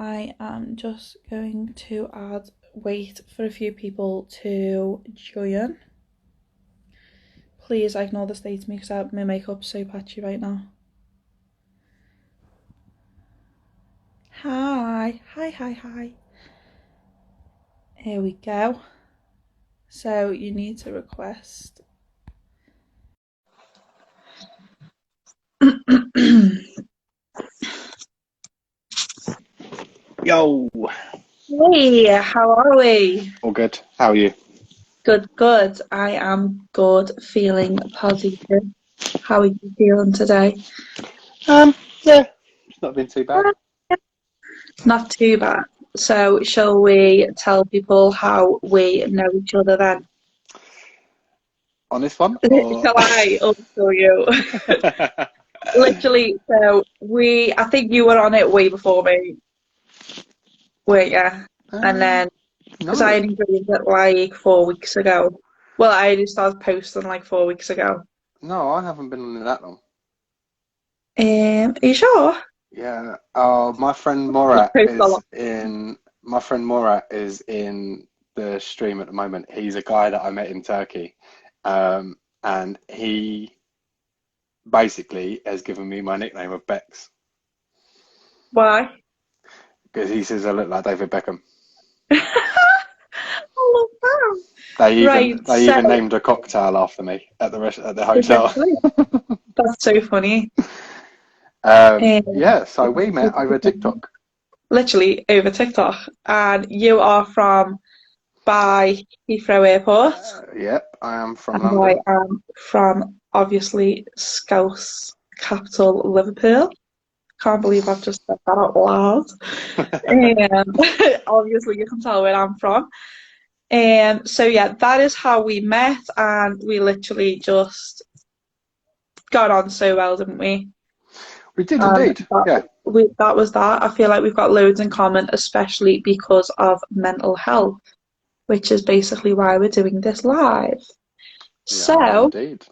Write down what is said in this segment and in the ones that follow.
I am just going to wait for a few people to join. Please ignore the state of me because my makeup's so patchy right now. Hi, hi, hi, hi. Here we go. So you need to request. Yo, Hey, how are we? all good. How are you? Good, good. I am good, feeling positive. How are you feeling today? Yeah, it's not been too bad. Not too bad. So, shall we tell people how we know each other then? On this one, or Shall I also you? Literally, I think you were on it way before me, weren't you? And then, because I no, only joined it like 4 weeks ago. Well, I only started posting like 4 weeks ago. no, I haven't been on it that long. Are you sure? Yeah, my friend You Morat post a is lot. in. My friend Morat is in the stream at the moment. He's a guy that I met in Turkey, and he basically has given me my nickname of Bex Why? because he says I look like David Beckham. I love that. They even Right, they so even named a cocktail after me at the hotel. that's so funny. Yeah, so we met over Um, TikTok. literally over TikTok, and you are from by Heathrow Airport, Yep, I am from and I London. am from obviously Scouse capital Liverpool. Can't believe I've just said that out loud. And obviously you can tell where I'm from. So yeah, that is how we met, and we literally just got on so well, didn't we? We did And indeed. Yeah, that was that. I feel like we've got loads in common, especially because of mental health, which is basically why we're doing this live. we are So, indeed.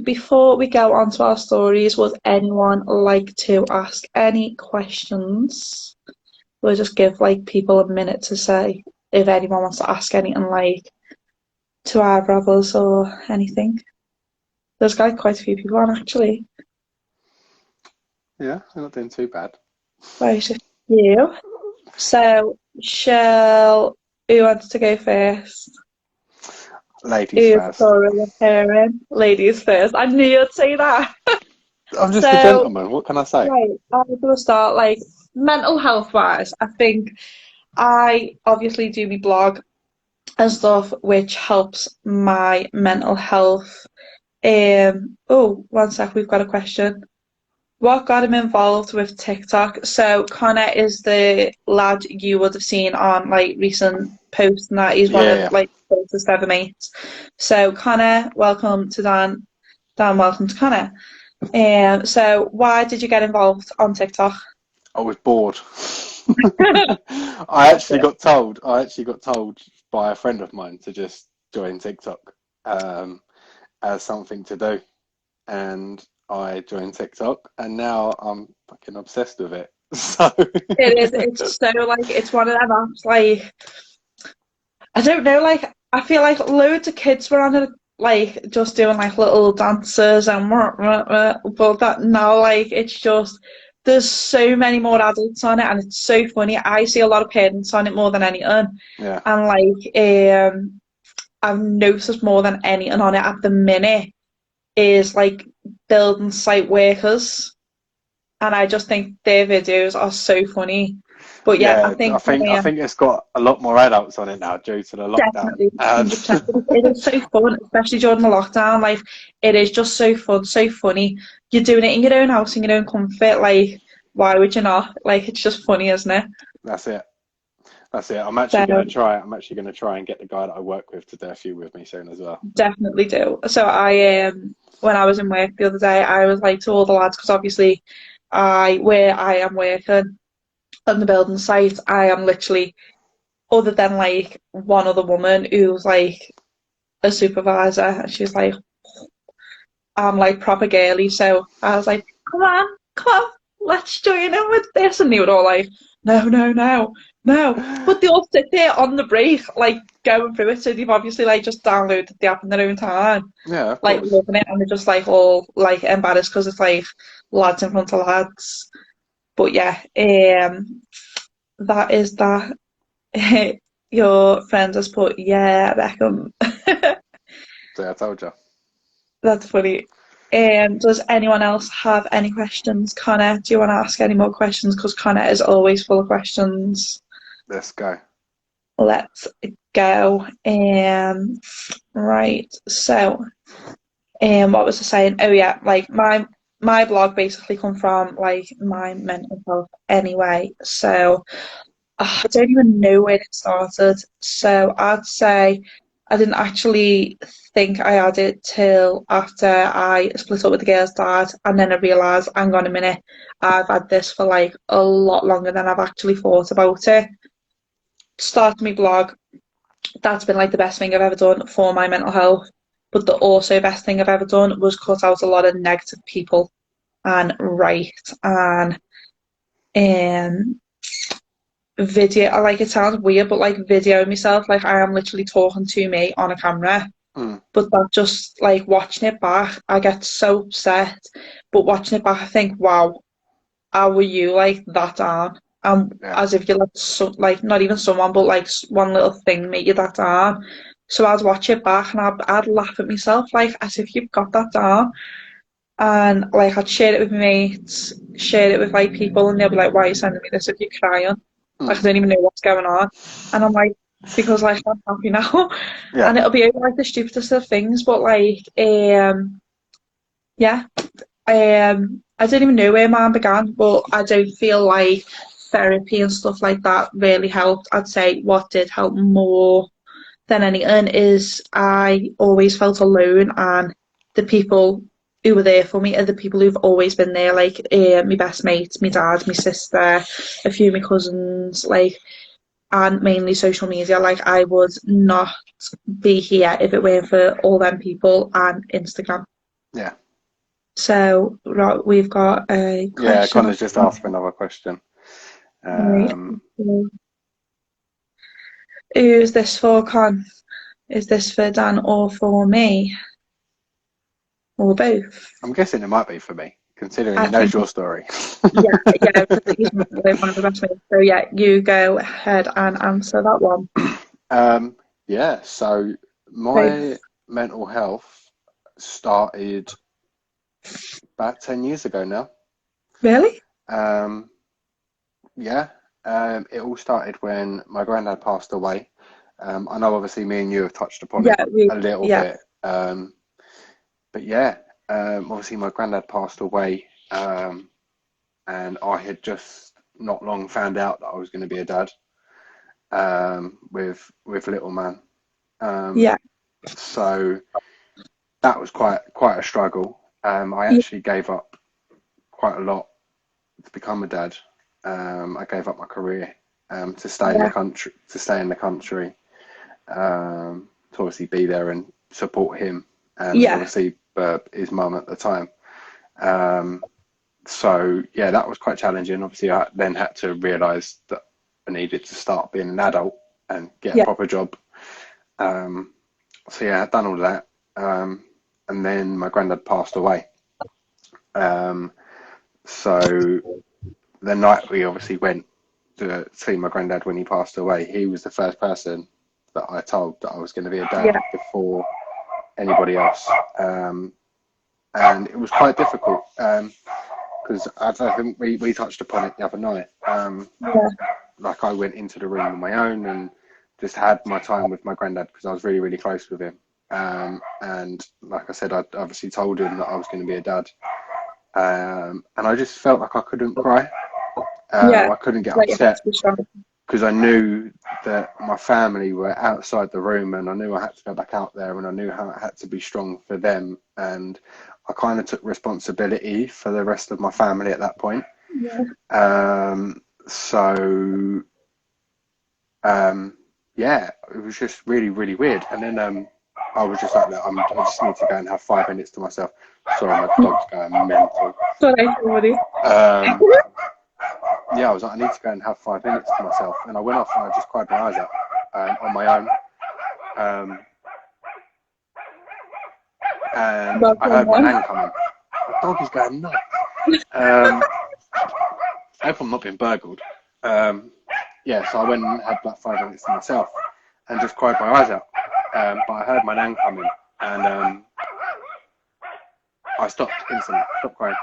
before we go on to our stories, would anyone like to ask any questions? We'll just give like people a minute to say if anyone wants to ask anything like to our brothers or anything. There's like quite a few people on actually. Yeah, we're not doing too bad. Right, a few. So, shall who wants to go first? Ladies Who's first. Dora parent? Ladies first. I knew you'd say that. I'm just a So, gentleman. What can I say? right, I'm gonna start like mental health wise. I think I obviously do my blog and stuff, which helps my mental health. Oh, one sec, we've got a question. What got him involved with TikTok? So Connor is the lad you would have seen on like recent posts and that he's one Yeah, of yeah. like closest ever mates. So Connor, welcome to Dan. Dan, welcome to Connor. So why did you get involved on TikTok? I was bored. I actually got told by a friend of mine to just join TikTok um, as something to do. And I joined TikTok, and now I'm fucking obsessed with it. So, It is. It's so like it's one of them apps. Like I don't know. Like I feel like loads of kids were on it, like just doing like little dances and but that now like it's just there's so many more adults on it, and it's so funny. I see a lot of parents on it more than anything, yeah, and I've noticed more than anything on it at the minute is like building site workers, and I just think their videos are so funny. But yeah, I yeah. think I think it's got a lot more adults on it now due to the lockdown. definitely And 100%. It is so fun, especially during the lockdown. Like it is just so fun, so funny. You're doing it in your own house, in your own comfort. Like why would you not? Like it's just funny, isn't it? that's it. That's it. I'm actually So gonna try. I'm actually gonna try and get the guy that I work with to do a few with me soon as well. definitely do. So I when I was in work the other day, I was like to all the lads because obviously I where I am working on the building site, I am literally other than like one other woman who's like a supervisor, and she's like I'm like proper girly, so I was like, come on, come on. let's join in with this. And they were all like, no, no, no, no. But they all sit there on the break, like going through it. So they've obviously like just downloaded the app in their own time, Yeah, of like course. loving it. And they're just like all like embarrassed because it's like lads in front of lads. But yeah, that is that. Your friend has put, yeah, Beckham. So I told you. That's funny. Does anyone else have any questions? Connor, do you want to ask any more questions? Because Connor is always full of questions. Let's go. Let's go. Right. So, what was I saying? Oh yeah, like my blog basically come from like my mental health anyway. So I don't even know where it started. So I'd say I didn't actually think I had it till after I split up with the girl's dad, and then I realised, hang on a minute, I've had this for like a lot longer than I've actually thought about it. Started my blog. That's been like the best thing I've ever done for my mental health. But the also best thing I've ever done was cut out a lot of negative people and write and um video. Like it sounds weird, but like video myself, like I am literally talking to me on a camera. Mm, But that just like watching it back, I get so upset. But watching it back, I think, wow, how were you like that down? yeah. As if you let so like not even someone, but like one little thing make you that down. So I'd watch it back and I'd laugh at myself like as if you've got that down. And like I'd share it with my mates, share it with like people, and they'll be like, "Why are you sending me this if you're crying? Like I Mm, don't even know what's going on." And I'm like, "Because like I'm happy now." yeah. And it'll be over like the stupidest of things, but like yeah, I don't even know where mine began, but I don't feel like therapy and stuff like that really helped. I'd say what did help more than anything is I always felt alone, and the people who were there for me are the people who've always been there, like my best mates, my dad, my sister, a few of my cousins, like, and mainly social media. Like, I would not be here if it weren't for all them people and Instagram. Yeah. So, right, we've got a Yeah, question. Connor's just asked for another question. Right. Um, Who's this for, Con? Is this for Dan or for me? Or both? I'm guessing it might be for me, considering I he knows think your story. yeah, yeah, he's one of the best mates. So yeah, you go ahead and answer that one. Um, yeah, so So, my mental health started about 10 years ago now. really? Um, yeah, it all started when my granddad passed away. I know obviously me and you have touched upon it Yeah, we, a little yeah, bit. But yeah, obviously my granddad passed away, and I had just not long found out that I was going to be a dad, with little man. Um, yeah, so that was quite a struggle. I yeah, actually gave up quite a lot to become a dad. I gave up my career, to stay in the yeah, country, to obviously be there and support him, and yeah, obviously his mum at the time. Um, so yeah, that was quite challenging. Obviously, I then had to realise that I needed to start being an adult and get a yeah, proper job. Um, so yeah, I'd done all that, and then my granddad passed away. Um, so the night we obviously went to see my granddad when he passed away, he was the first person that I told that I was going to be a dad yeah, before anybody else. And it was quite difficult, because I think we touched upon it the other night. yeah, Like I went into the room on my own and just had my time with my granddad because I was really, really close with him. And like I said, I obviously told him that I was going to be a dad. And I just felt like I couldn't cry. yeah. I couldn't get Like you have upset to be strong. because I knew that my family were outside the room, and I knew I had to go back out there, and I knew how I had to be strong for them. And I kind of took responsibility for the rest of my family at that point. Yeah, So yeah, it was just really, really weird. And then I was just like, look, I just need to go and have 5 minutes to myself. Sorry, my dog's going mental. Sorry, somebody. Um, yeah, I was like, I need to go and have 5 minutes to myself. And I went off and I just cried my eyes out on my own. And That's I heard my someone. nan coming. The dog is going nuts. I hope I'm not being burgled. Yeah, so I went and had like 5 minutes to myself and just cried my eyes out. But I heard my nan coming and I stopped instantly, stopped crying.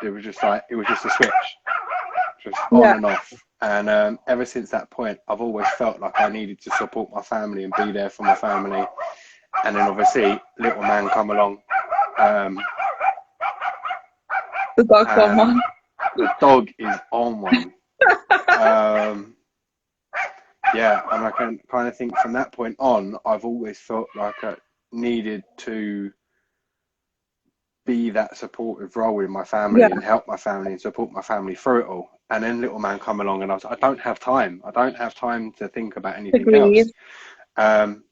It was just a switch, just on Yeah. and off. And ever since that point, I've always felt like I needed to support my family and be there for my family. And then obviously, little man come along, The dog's and someone. the dog is on one. Yeah, and I can kind of think from that point on, I've always felt like I needed to be that supportive role in my family Yeah. and help my family and support my family through it all. And then little man come along and I was like, I don't have time. I don't have time to think about anything Agreed. else.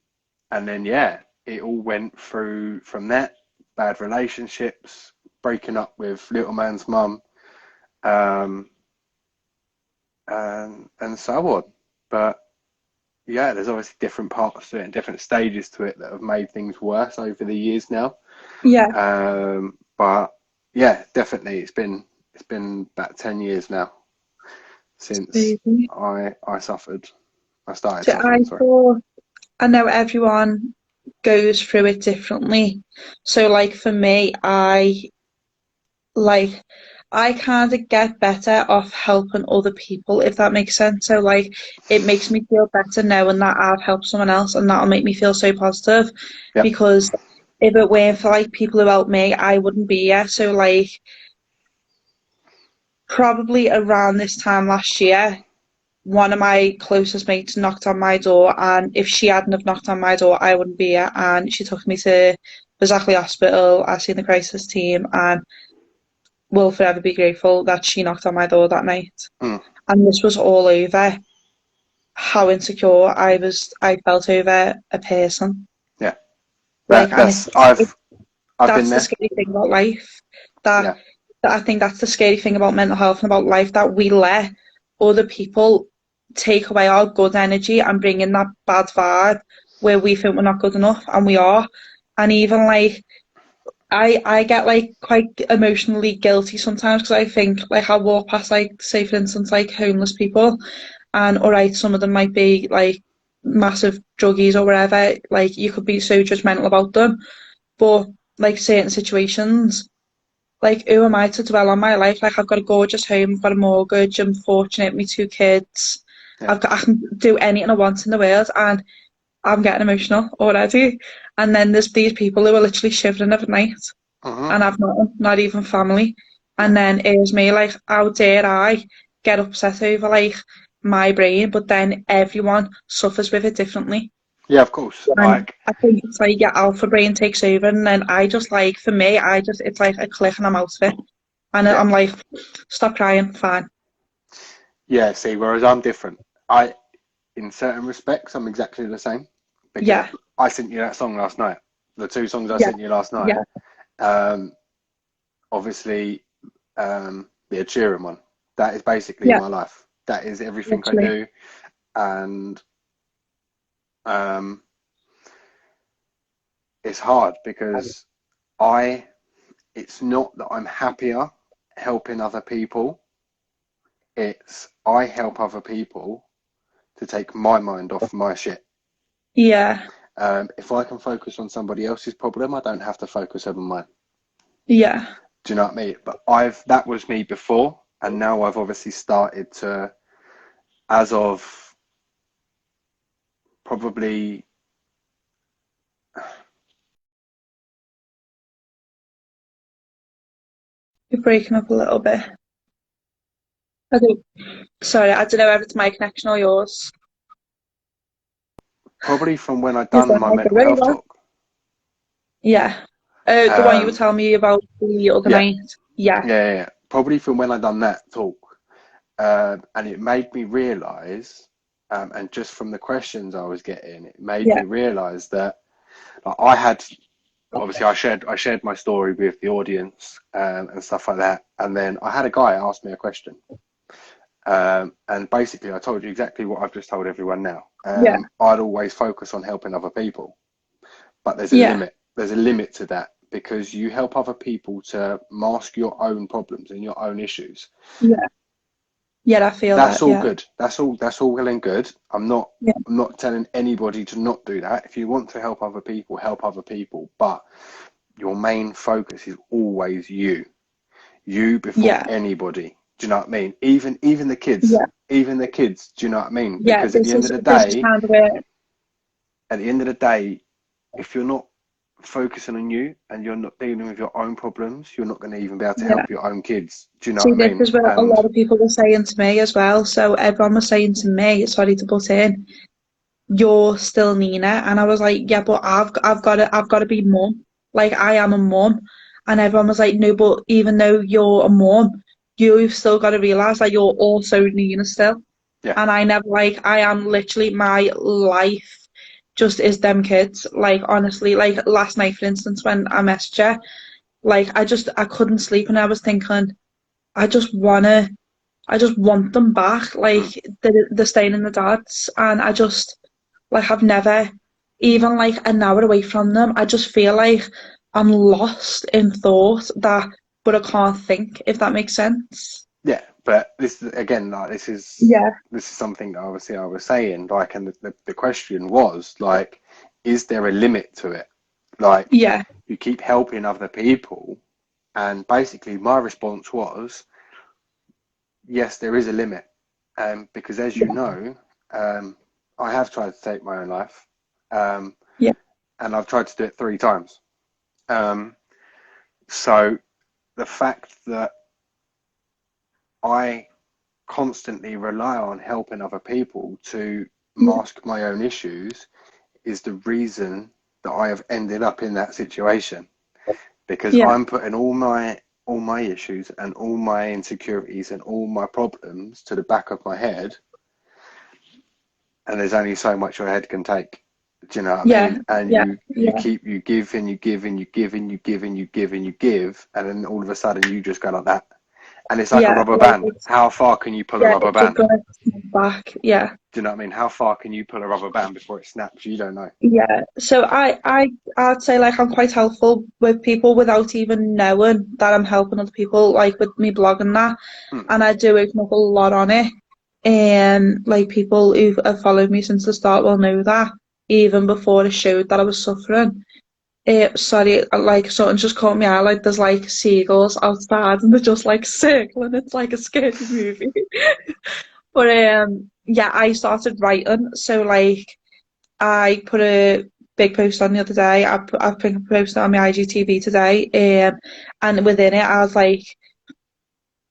And then, yeah, it all went through from that, bad relationships, breaking up with little man's mum, and so on. But yeah, there's obviously different parts to it and different stages to it that have made things worse over the years now. Yeah. But yeah, definitely it's been about 10 years now since Crazy. I started So suffering, sorry. I know everyone goes through it differently. So like for me, like I kind of get better off helping other people, if that makes sense. So like it makes me feel better knowing that I've helped someone else and that'll make me feel so positive Yeah. because if it weren't for like people who helped me, I wouldn't be here. So like probably around this time last year, one of my closest mates knocked on my door, and if she hadn't have knocked on my door, I wouldn't be here. And she took me to the Zachley Hospital. I seen the crisis team, and will forever be grateful that she knocked on my door that night. Mm. And this was all over how insecure I felt over a person. Yeah. Like, and I've been that's the there. scary thing about life. That, Yeah. that I think that's the scary thing about mental health and about life, that we let other people take away our good energy and bring in that bad vibe where we think we're not good enough and we are. And even like I get like quite emotionally guilty sometimes because I think like I'll walk past like say for instance like homeless people and all right some of them might be like massive druggies or whatever, like you could be so judgmental about them, but like certain situations, like who am I to dwell on my life? Like I've got a gorgeous home, I've got a mortgage, I'm fortunate, me two kids, Yeah. I can do anything I want in the world, and I'm getting emotional already. And then there's these people who are literally shivering every night Mm-hmm. and I've not even family. Yeah. And then it was me like, how dare I get upset over like my brain, but then everyone suffers with it differently. Yeah, of course. And Like, I think it's like your alpha brain takes over, and then I just like, for me, it's like a click and I'm out of it. And yeah. I'm like, stop crying, fine. Yeah, see, whereas I'm different. In certain respects, I'm exactly the same because Yeah, I sent you that song last night. The two songs I yeah, sent you last night. yeah, Um, obviously, the Ed Sheeran one. That is basically yeah, my life. That is everything I literally. do, and um, it's hard because I. It's not that I'm happier helping other people. It's I help other people to take my mind off my shit. Yeah, If I can focus on somebody else's problem, I don't have to focus on mine. yeah, Do you know what I mean? But that was me before, and now I've obviously started to, as of probably, you're breaking up a little bit. Okay, sorry, I don't know if it's my connection or yours. probably from when I Is done that my okay? mental There you health go. talk. Yeah. The one you were Um, telling me about the other yeah, night. Yeah, yeah. Probably from when I done that talk, and it made me realise, and just from the questions I was getting, it made yeah, me realise that. Like I had, obviously, I shared my story with the audience and stuff like that, and then I had a guy ask me a question, and basically I told you exactly what I've just told everyone now. Yeah. I'd always focus on helping other people, but there's a Yeah. limit. There's a limit to that because you help other people to mask your own problems and your own issues. Yeah. Yeah, I feel That's that. all Yeah. good. That's all well and good. Yeah. I'm not telling anybody to not do that. If you want to help other people, help other people. But your main focus is always you. You before Yeah. anybody. Do you know what I mean? Even the kids. Yeah. Even the kids. Do you know what I mean? Yeah. Because at the end of the This is day, kind of it. at the end of the day, if you're not focusing on you and you're not dealing with your own problems, you're not going to even be able to Yeah. help your own kids. Do you know See, what I this mean? is what a And lot of people were saying to me as well. So everyone was saying to me, sorry to butt in, you're still Nina, and I was like, yeah, but I've got to be mum. Like I am a mum, and everyone was like, no, but even though you're a mum, you've still got to realize that you're also Nina still. yeah, And I never like I am literally my life just is them kids. Like honestly, like last night for instance when I messaged her, like I couldn't sleep and I was thinking I just wanna I just want them back. Like mm, they're staying in the dads and I just like I've never even like an hour away from them, I just feel like I'm lost in thought that but I can't think, if that makes sense. yeah. But this is again, like Yeah, this is something that obviously I was saying. Like, and the question was like, is there a limit to it? Like, yeah, you keep helping other people, and basically my response was, yes, there is a limit. Because as you yeah, know, I have tried to take my own life, um, yeah, and I've tried to do it 3 times. Um, so the fact that I constantly rely on helping other people to yeah, mask my own issues is the reason that I have ended up in that situation, because yeah, I'm putting all my issues and all my insecurities and all my problems to the back of my head, and there's only so much your head can take. Do you know what I yeah, mean? And yeah, you yeah, keep, you give and you give and you give and you give and you give and you give, and then all of a sudden you just go like that, and it's like a yeah, rubber like band. How far can you pull a yeah, rubber it's just band? gonna snap back. Yeah, Do you know what I mean? How far can you pull a rubber band before it snaps? You don't know. yeah. So I'd say like I'm quite helpful with people without even knowing that I'm helping other people, like with me blogging that, Hmm. and I do open up a lot on it. And like people who have followed me since the start will know that even before it showed that I was suffering. Sorry, like something just caught me out. Like there's like seagulls outside and they're just like circling. It's like a scary movie. But yeah, I started writing. So like I put a big post on the other day. I put a post on my IGTV today. And within it, I was like,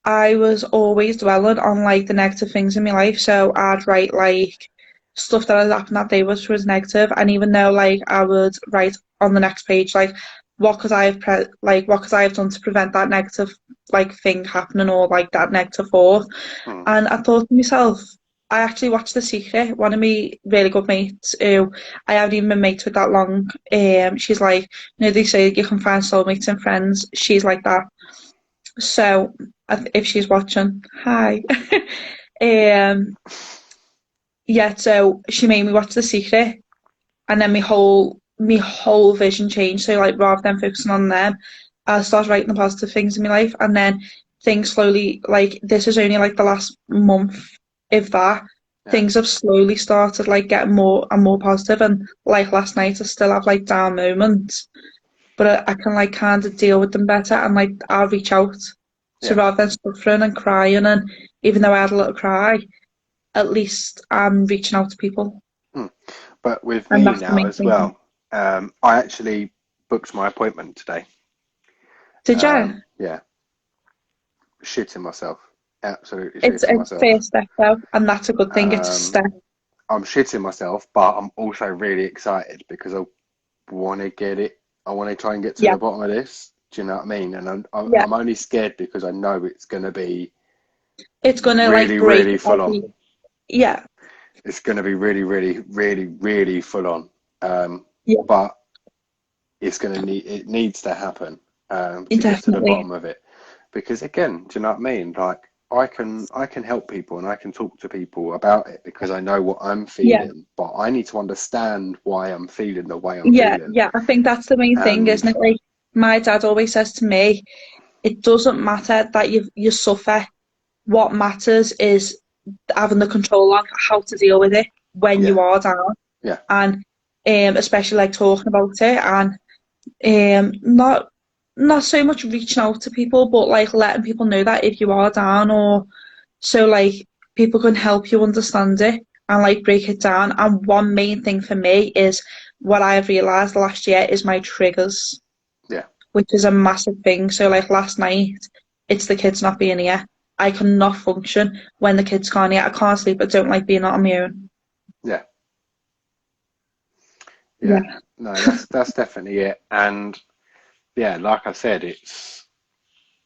I was always dwelling on like the negative things in my life. So I'd write like stuff that had happened that day was negative, and even though like I would write on the next page like what could I have done to prevent that negative like thing happening or like that negative thought. Hmm. And I thought to myself, I actually watched The Secret. One of my really good mates who I haven't even been mates with that long. She's like, you know, they say you can find soulmates and friends. She's like that. So if she's watching, hi. um, yeah. So she made me watch The Secret, and then my whole vision changed. So like rather than focusing on them, I started writing the positive things in my life, and then things slowly like this is only like the last month, if that. Yeah. Things have slowly started like getting more and more positive, and like last night I still have like down moments, but I can like kind of deal with them better, and like I'll reach out. So Yeah. rather than suffering and crying, and even though I had a little cry, at least I'm reaching out to people, Hmm. But with and me that's the now main as thing. well, I actually booked my appointment today. Did you? Yeah, shitting myself, absolutely It's shitting a myself. first step though, and that's a good thing. It's a Um, step. I'm shitting myself, but I'm also really excited because I want to get it. I want to try and get to Yeah, the bottom of this. Do you know what I mean? And yeah. I'm only scared because I know it's going to be It's gonna like really, break really full on. every. Yeah, It's going to be really, really, really, really full on. Um, yeah, but it needs to happen to get to the Definitely. bottom of it. Because again, do you know what I mean? Like I can help people and I can talk to people about it because I know what I'm Yeah. feeling, but I need to understand why I'm feeling the way I'm Yeah, feeling. yeah. I think that's the main thing, And isn't it? Like my dad always says to me, it doesn't matter that you suffer. What matters is having the control on how to deal with it when yeah, you are down, yeah, and especially like talking about it, and not so much reaching out to people, but like letting people know that if you are down, or so like people can help you understand it and like break it down. And one main thing for me is what I've realized last year is my triggers, yeah, which is a massive thing. So like last night, it's the kids not being here. I cannot function when the kids can't here. I can't sleep. I don't like being on my own. yeah, yeah. Yeah. No, that's definitely it. And yeah, like I said,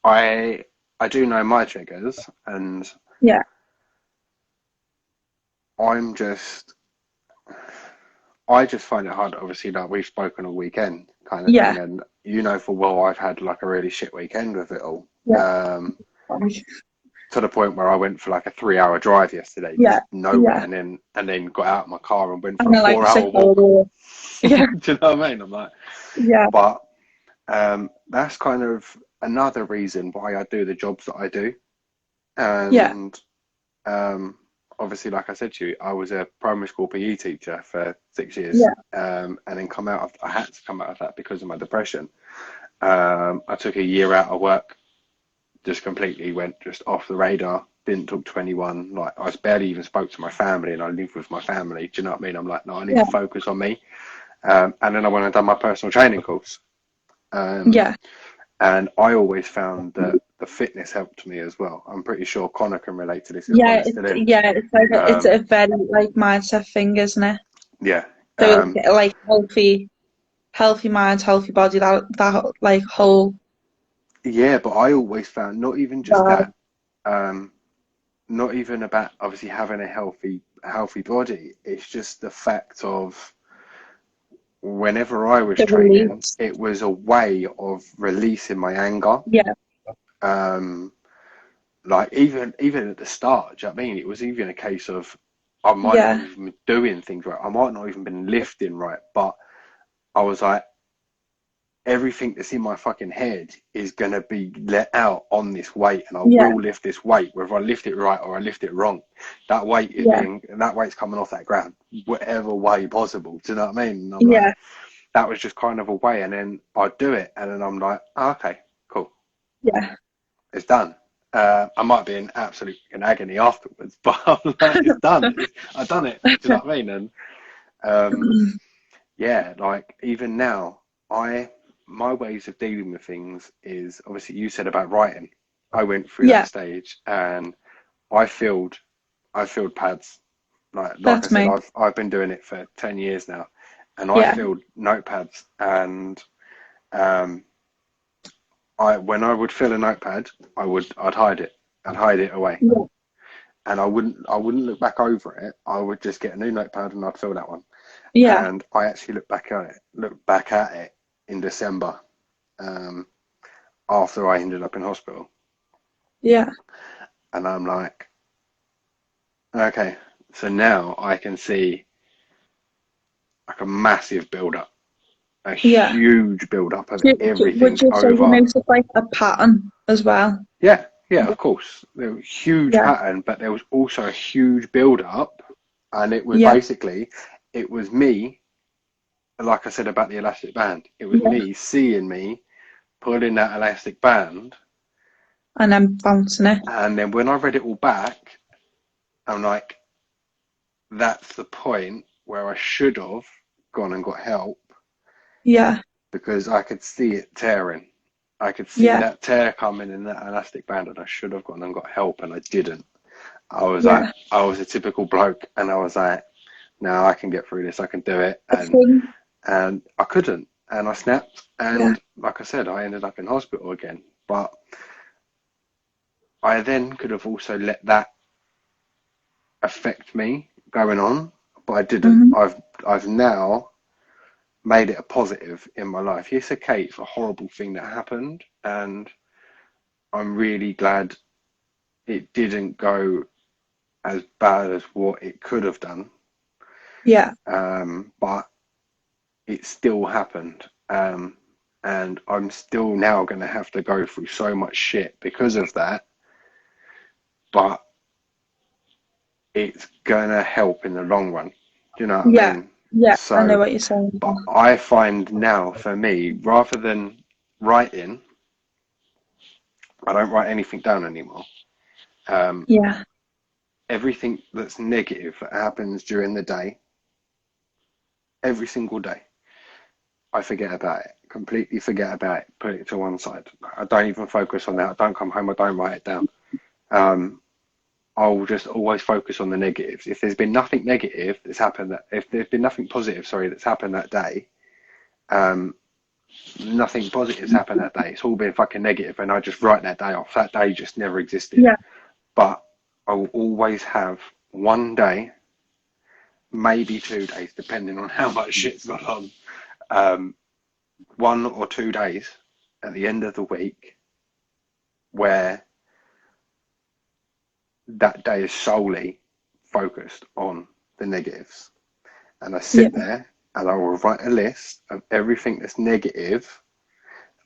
I I do know my triggers, and Yeah. I'm just I just find it hard. Obviously, like we've spoken all weekend, kind of Yeah. thing, and you know, for well, I've had like a really shit weekend with it all. Yeah. To the point where I went for like a 3 hour drive yesterday, Yeah. just nowhere, Yeah. and then got out of my car and went for And a then like 4 hour sick walk. holiday. Do Yeah. you know what I mean? I'm like, Yeah. but that's kind of another reason why I do the jobs that I do. Yeah. And um, obviously, like I said to you, I was a primary school PE teacher for 6 years, Yeah. and then I had to come out of that because of my depression. I took a year out of work, just completely went just off the radar. Didn't talk to anyone. Like I barely even spoke to my family, and I lived with my family. Do you know what I mean? I'm like, no, I need Yeah. to focus on me. And then I went and done my personal training course. Um, Yeah. and I always found that the fitness helped me as well. I'm pretty sure Connor can relate to this if Yeah. Connor's still in. It's like it's Um, a very like mindset thing, isn't it? yeah, So um, like healthy mind, healthy body, that like whole yeah, but I always found not even just that, vibe, um, not even about obviously having a healthy body. It's just the fact of whenever I was the training, release. it was a way of releasing my anger. Yeah. Um, like even at the start, do you know what I mean? It was even a case of I might not Yeah. even be doing things right. I might not even been lifting right, but I was like, everything that's in my fucking head is gonna be let out on this weight, and I Yeah. will lift this weight, whether I lift it right or I lift it wrong. Yeah. That weight's coming off that ground, whatever way possible. Do you know what I mean? And I'm like, Yeah. that was just kind of a way, and then I'd do it, and then I'm like, oh, okay, cool, Yeah. it's done. I might be in absolute agony afterwards, but I'm like, it's done. I've done it. Do you know what I mean? And um, yeah, like even now, I my ways of dealing with things is obviously you said about writing. I went through that Yeah. stage and I filled I filled pads. Like I That's said, me. I've been doing it for 10 years now, and I Yeah. filled notepads. And um, I when I would fill a notepad, I'd hide it. I'd hide it away, Yeah. and I wouldn't look back over it. I would just get a new notepad and I'd fill that one. Yeah. And I actually looked back at it in December, um, after I ended up in hospital, Yeah. and I'm like, okay, so now I can see like a massive build up, a Yeah. huge build up of Would everything you say you over. notice like a pattern as well? Yeah, yeah, of course. There was huge Yeah. pattern, but there was also a huge build up, and it was Yeah. basically it was me, like I said about the elastic band. It was Yeah. me seeing me pulling that elastic band. And then bouncing it. And then when I read it all back, I'm like, that's the point where I should have gone and got help Yeah. because I could see it tearing. I could see Yeah. that tear coming in that elastic band, and I should have gone and got help, and I didn't. Yeah. I was a typical bloke, and I was like, no, I can get through this. I can do it, I think. and I couldn't, and I snapped, Yeah. and like I said, I ended up in hospital again. But I then could have also let that affect me going on, but I didn't. Hmm. I've now made it a positive in my life. Yes, okay, it's a horrible thing that happened, and I'm really glad it didn't go as bad as what it could have done. Yeah. But it still happened. And I'm still now going to have to go through so much shit because of that. But it's going to help in the long run. Do you know what I Yeah. mean? Yeah. I know So, what you're saying. but I find now for me, rather than writing, I don't write anything down anymore. Um, Yeah. Everything that's negative that happens during the day, every single day, I forget about it. Completely forget about it. Put it to one side. I don't even focus on that. I don't come home. I don't write it down. Um, I'll just always focus on the negatives. If there's been nothing negative that's happened, if there's been nothing positive, sorry, that's happened that day, um, nothing positive's happened that day. It's all been fucking negative, and I just write that day off. That day just never existed. Yeah. But I will always have one day, maybe 2 days, depending on how much shit's gone on. 1 or 2 days at the end of the week where that day is solely focused on the negatives. And I Yeah. sit there and I will write a list of everything that's negative,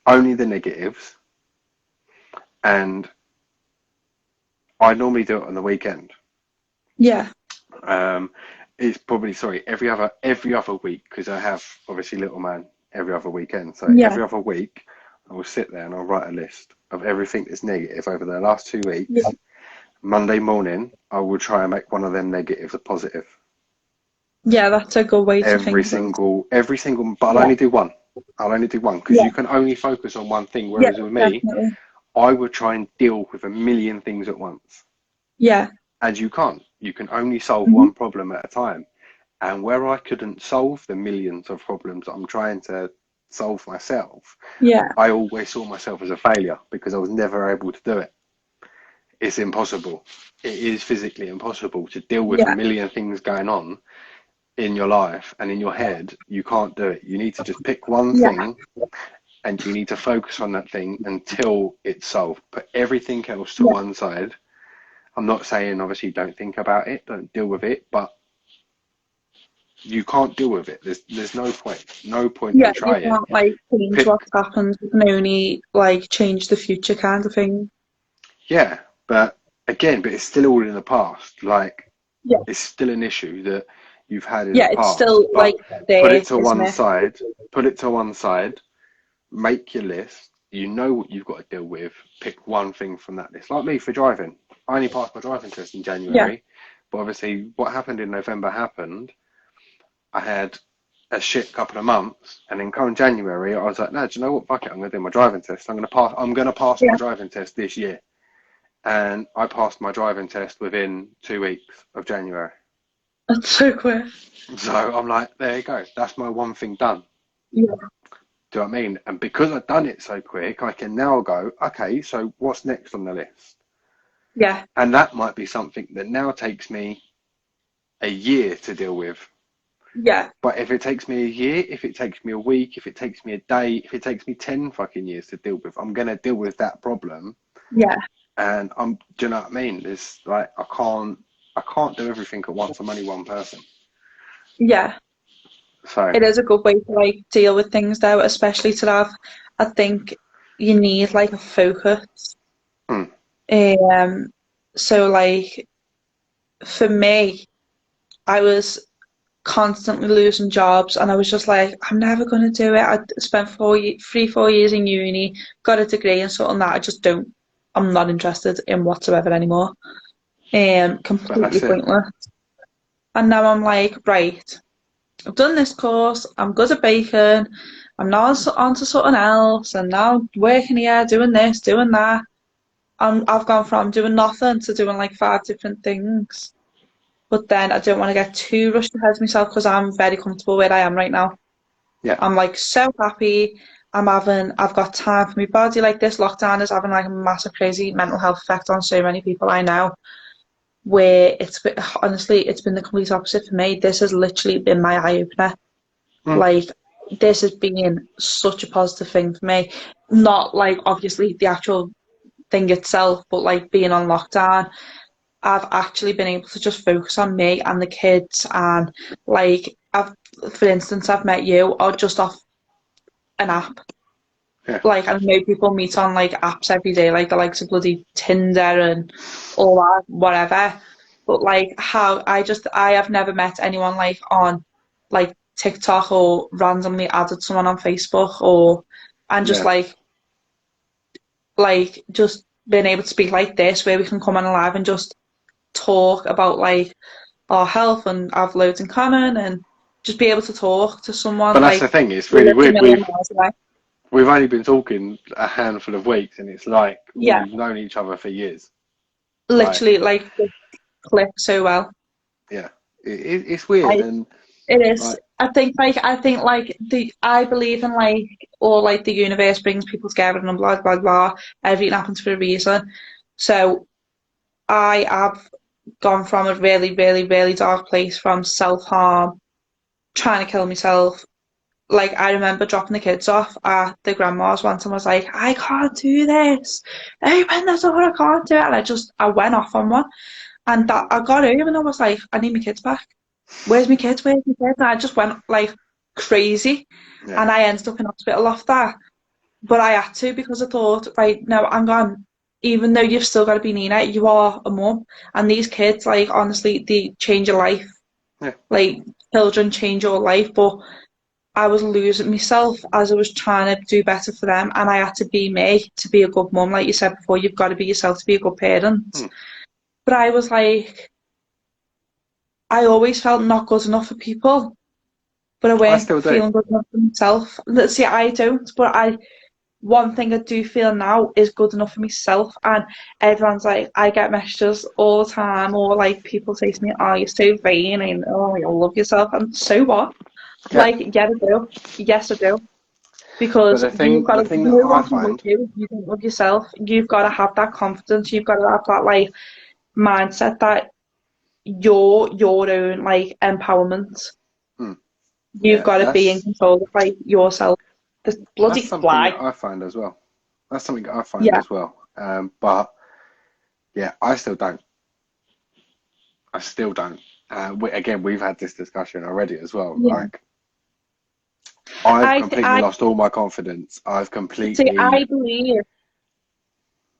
only the negatives. And I normally do it on the weekend. Yeah. Um, it's probably, sorry, every other week, because I have obviously little man every other weekend. So Yeah. every other week, I will sit there and I'll write a list of everything that's negative over the last 2 weeks. Yeah. Monday morning, I will try and make one of them negatives a positive. Yeah. That's a good way to Every think about it. single, but I'll Yeah. only do one. I'll only do one because Yeah. you can only focus on one thing. Yeah. Whereas with me, Definitely. I would try and deal with a million things at once. Yeah. And you can't. You can only solve Hmm. one problem at a time. And where I couldn't solve the millions of problems I'm trying to solve myself, Yeah. I always saw myself as a failure because I was never able to do it. It's impossible. It is physically impossible to deal with a Yeah. million things going on in your life and in your head. You can't do it. You need to just pick one Yeah. thing and you need to focus on that thing until it's solved. Put everything else to Yeah. one side. I'm not saying obviously don't think about it, don't deal with it, but you can't deal with it. There's no point Yeah. in You trying. can't like change Pick what's happened. You can only like change the future kind of thing. Yeah, but again, but it's still all in the past. Like Yeah. it's still an issue that you've had in the Yeah. It's past, still but like put there, it to isn't one it? side, put it to one side, make your list. You know what you've got to deal with. Pick one thing from that list. Like me for driving. I only passed my driving test in Yeah. January, but obviously what happened in November happened. I had a shit couple of months, and then come January, I was like, no, do you know what? Fuck it, I'm gonna do my driving test. I'm gonna pass. I'm gonna pass my Yeah. driving test this year. And I passed my driving test within 2 weeks of January. That's so quick. So I'm like, there you go. That's my one thing done. Yeah. Do you know what I mean? And because I've done it so quick, I can now go, okay, so what's next on the list? Yeah. And that might be something that now takes me a year to deal with. Yeah. But if it takes me a year, if it takes me a week, if it takes me a day, if it takes me 10 fucking years to deal with, I'm going to deal with that problem. Yeah. And do you know what I mean? There's like, I can't do everything at once. I'm only one person. Yeah. So, It is a good way to like deal with things though, especially to have, I think you need like a focus. hmm, Um, so like for me, I was constantly losing jobs and I was just like, I'm never gonna do it. I spent 4 years in uni, got a degree and something that I just don't, I'm not interested in whatsoever anymore. but Completely that's it. pointless. And now I'm like, right. I've done this course, I'm good at baking, I'm now on to something else, and now working here, doing this, doing that. I've gone from doing nothing to doing like five different things. But then I don't want to get too rushed ahead of myself because I'm very comfortable where I am right now. Yeah. I'm like so happy. I've got time for my body. Like this lockdown is having like a massive, crazy mental health effect on so many people I know. Where honestly, it's been the complete opposite for me. This has literally been my eye opener. Hmm. Like this has been such a positive thing for me. Not like obviously the actual thing itself, but like being on lockdown, I've actually been able to just focus on me and the kids, and like for instance, I've met you or just off an app. Yeah. Like I know people meet on like apps every day, like the likes of bloody Tinder and all that, whatever. But like how I have never met anyone like on like TikTok or randomly added someone on Facebook or and just Yeah. like just being able to speak like this where we can come on live and just talk about like our health and have loads in common and just be able to talk to But someone that's the like thing. It's who really lives a weird. million miles away. We've only been talking a handful of weeks, and it's like Yeah, we've known each other for years. Like, literally like just click so well. yeah, it's weird, I and It is. like, I think like I believe in like or like the universe brings people together and blah blah blah. Everything happens for a reason. So I have gone from a really, really, really dark place from self harm, trying to kill myself. Like I remember dropping the kids off at the grandma's once and was like, I can't do this. Open the door, I can't do it. And I went off on one. And that I got home and I was like, I need my kids back. Where's my kids? Where's my kids? And I just went like crazy. yeah, And I ended up in hospital off that. But I had to because I thought, right, no, I'm gone. Even though you've still got to be Nina, you are a mum. And these kids, like, honestly, they change your life. yeah. Like, children change your life. But I was losing myself as I was trying to do better for them. And I had to be me to be a good mum. Like you said before, you've got to be yourself to be a good parent. Hmm. But I was like, I always felt not good enough for people, but I I weren't still do. feeling good enough for myself. See, I don't, but one thing I do feel now is good enough for myself. And everyone's like, I get messages all the time, or like people say to me, oh, you're so vain, and oh, you love yourself. And so what? Yeah. Like, yeah, I do. Yes, I do. But Because the thing that no I one can love find, you if you don't love yourself. You've got to have that confidence. You've got to have that, like, mindset that your own, like, empowerment. hmm, You've yeah, got to be in control of like yourself. This that's bloody something that fly. I find as well. That's something that I find Yeah, as well. But yeah, I still don't. I still don't. Again, we've had this discussion already as well. yeah. Like, I've completely I lost all my confidence. I've see. I completely, believe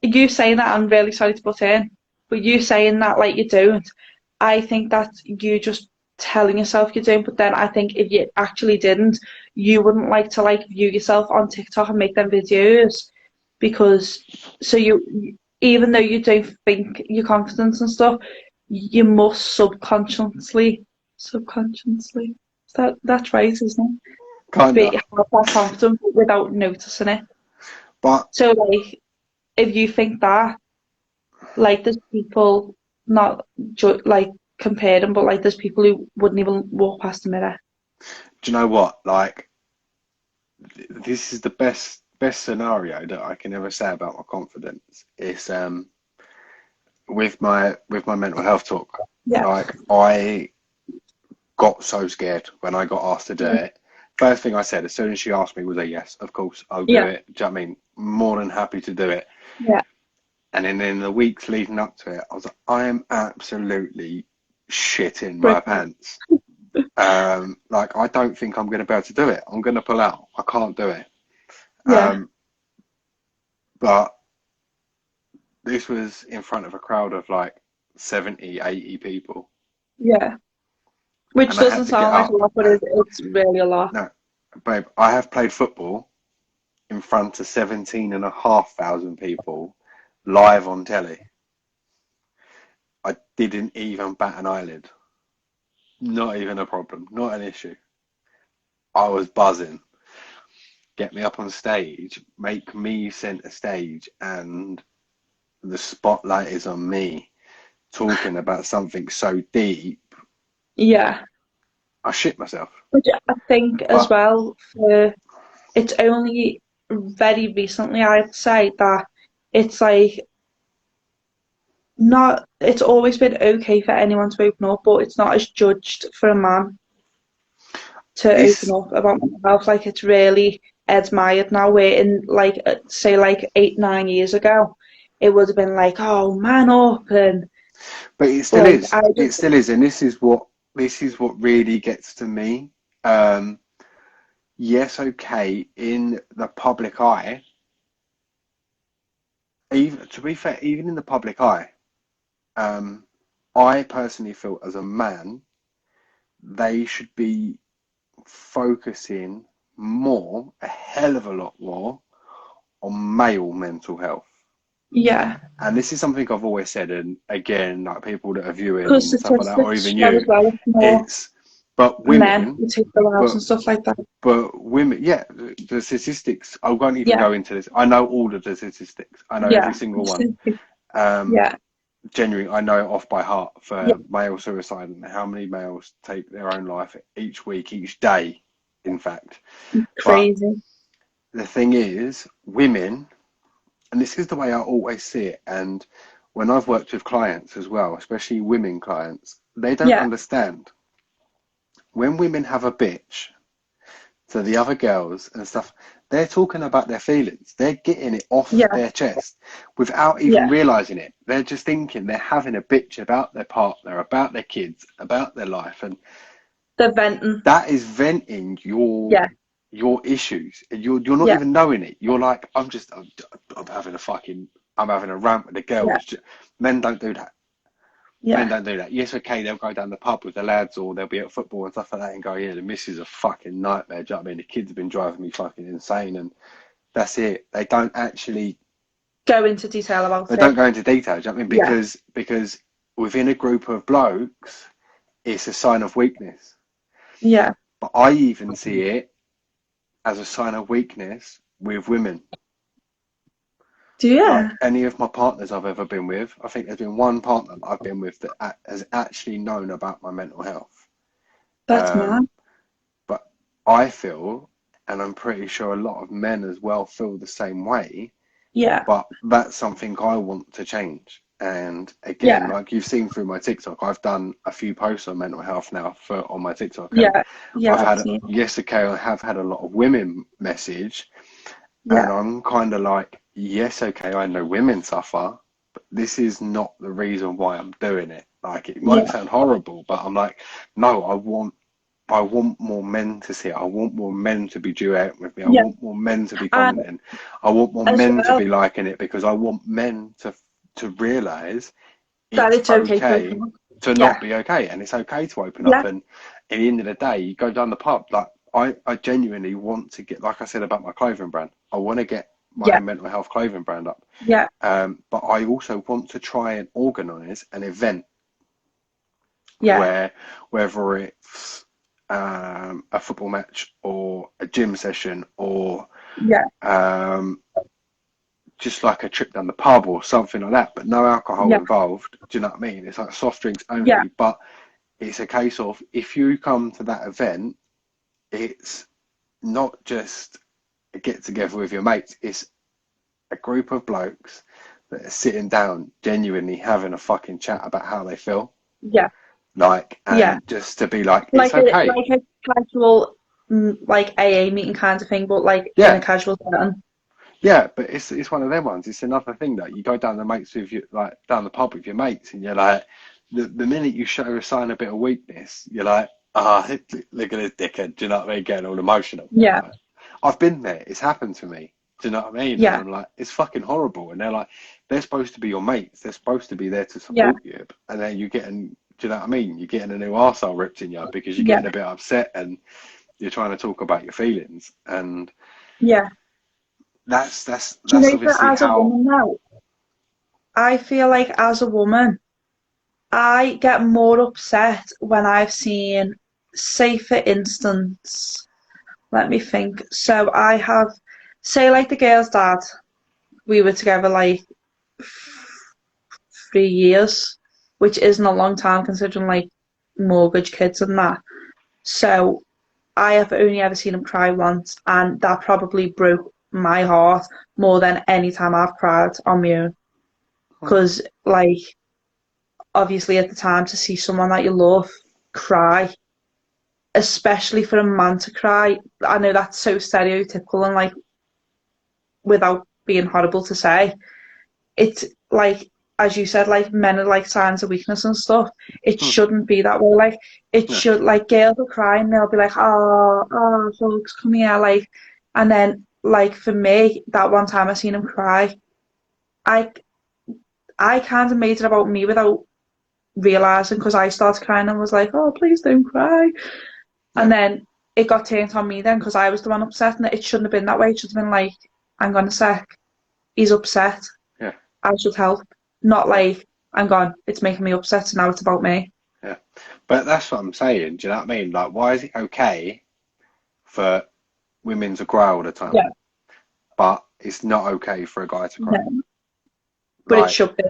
you saying that. I'm really sorry to butt in, but you saying that like you don't. I think that you just telling yourself you don't. But then I think if you actually didn't, you wouldn't like to like view yourself on TikTok and make them videos because so even though you don't think you're confident and stuff, you must subconsciously. That's right, isn't it? Be kinda. have that confident without noticing it. But So like if you think that, like there's people not like comparing, but like there's people who wouldn't even walk past the mirror. do you know what? Like, this is the best scenario that I can ever say about my confidence. It's with my mental health talk. Yeah. Like, I got so scared when I got asked to do it. First thing I said as soon as she asked me was a yes, of course, I'll do Yeah. it. Do you know what I mean? More than happy to do it. Yeah. And then in the weeks leading up to it, I was like, I am absolutely shitting my Right. pants. Like, I don't think I'm going to be able to do it. I'm going to pull out. I can't do it. Yeah. But this was in front of a crowd of like 70, 80 people. Yeah. Which And I had doesn't to get sound like a up. lot, but it's really a lot. No, babe, I have played football in front of 17,500 people live on telly. I didn't even bat an eyelid. Not even a problem. Not an issue. I was buzzing. Get me up on stage, make me centre stage, and the spotlight is on me talking about something so deep. Yeah. I shit myself. Which I think as But well for it's only very recently I'd say that it's like not it's always been okay for anyone to open up, but it's not as judged for a man to open This, up about mental health. Like it's really admired now. Where in like say like 8, 9 years ago, it would have been like, oh, man up, and but it still like is. I It just still is, and this is what really gets to me. Um, yes, okay, in the public eye, even to be fair, even in the public eye, um, I personally feel as a man, they should be focusing more, a hell of a lot more, on male mental health. yeah, And this is something I've always said, and again, like people that are viewing because and stuff like that, or statistics even show as you, well. It's more it's but men women, who take the lives but and stuff like that. but women, yeah, the statistics. I won't even Yeah, go into this. I know all of the statistics. I know every yeah, single one. Um, yeah, Genuinely, I know it off by heart yeah. for male suicide and how many males take their own life each week, each day, in fact. But Crazy. the thing is, women, and this is the way I always see it, and when I've worked with clients as well, especially women clients, they don't Yeah, understand. When women have a bitch to the other girls and stuff, they're talking about their feelings. They're getting it off yeah, their chest without even yeah. realizing it. They're just thinking they're having a bitch about their partner, about their kids, about their life, and The venting. that is venting your Yeah, issues. You're not yeah, even knowing it. You're like, I'm having a fucking I'm having a rant with the yeah, girls. Men don't do that. Men yeah, don't do that. Yes, okay, they'll go down the pub with the lads or they'll be at football and stuff like that and go, yeah, the missus is a fucking nightmare. Do you know what I mean? The kids have been driving me fucking insane and that's it. go into detail about They it. don't go into detail. Do you know what I mean? Yeah, Because within a group of blokes, it's a sign of weakness. yeah. But I even see it as a sign of weakness with women. Do you? Like any of my partners I've ever been with, I think there's been one partner that I've been with that has actually known about my mental health. That's Um, mad. but I feel, and I'm pretty sure a lot of men as well feel the same way, Yeah, but that's something I want to change. And again, yeah, like you've seen through my TikTok, I've done a few posts on mental health now on my TikTok, and yeah, yeah. I've I've had, seen. yes, okay, I have had a lot of women message, and Yeah, I'm kind of like, yes, okay, I know women suffer, but this is not the reason why I'm doing it. Like it might yeah, sound horrible, but I'm like, no, I want more men to see it. I want more men to be duetting with me. I yeah. want more men to be And commenting. I want more as men to well, be liking it because I want men to realize that it's it's okay to okay open up. to not Yeah, be okay and it's okay to open up. yeah, And at the end of the day, you go down the pub. Like I genuinely want to get, like I said about my clothing brand, I want to get my yeah, mental health clothing brand up. yeah, But I also want to try and organize an event yeah, where whether it's a football match or a gym session or yeah, um, just like a trip down the pub or something like that, but no alcohol yeah, involved. Do you know what I mean? It's like soft drinks yeah, only, but it's a case of if you come to that event, it's not just a get together with your mates, it's a group of blokes that are sitting down, genuinely having a fucking chat about how they feel. yeah, Like, yeah. and just to be like, Like it's okay. a casual like AA meeting kind of thing, but like in a Yeah, casual setting. yeah, but it's one of them ones. It's another thing that you go down the mates with you, like down the pub with your mates, and you're like, the minute you show a sign a bit of weakness, you're like, ah, look at this dickhead. Do you know what I mean? Getting all emotional. Yeah, Like, I've been there. It's happened to me. Do you know what I mean? And yeah, I'm like, it's fucking horrible. And they're like, they're supposed to be your mates. They're supposed to be there to yeah, support you. And then you're getting, do you know what I mean? You're getting a new arsehole ripped in you because you're yeah. getting a bit upset and you're trying to talk about your feelings. And Yeah. Do you that's know that obviously as a how. woman now, I feel like as a woman, I get more upset when I've seen, say for instance, let me think. So I have, say like the girl's dad, we were together like 3 years, which isn't a long time considering like mortgage, kids and that. So I have only ever seen him cry once, and that probably broke my heart more than any time I've cried on my own. Because, like, obviously at the time to see someone that you love cry especially for a man to cry. I know that's so stereotypical and like without being horrible to say, it's like as you said, like men are like signs of weakness and stuff. It Hmm. shouldn't be that way. Like it Yeah, should like girls will cry and they'll be like, oh, folks, come here, like, and then like for me, that one time I seen him cry, I I kind of made it about me without realizing because I started crying and was like, oh, please don't cry, yeah, and then it got turned on me then because I was the one upset, and it shouldn't have been that way. It should have been like, hang on a sec, he's upset. yeah, I should help. Not yeah, like, hang on, it's making me upset, so now it's about me. yeah. But that's what I'm saying. Do you know what I mean? Like, why is it okay for women to cry all the time, Yeah, but it's not okay for a guy to cry? no, but it Like, should be.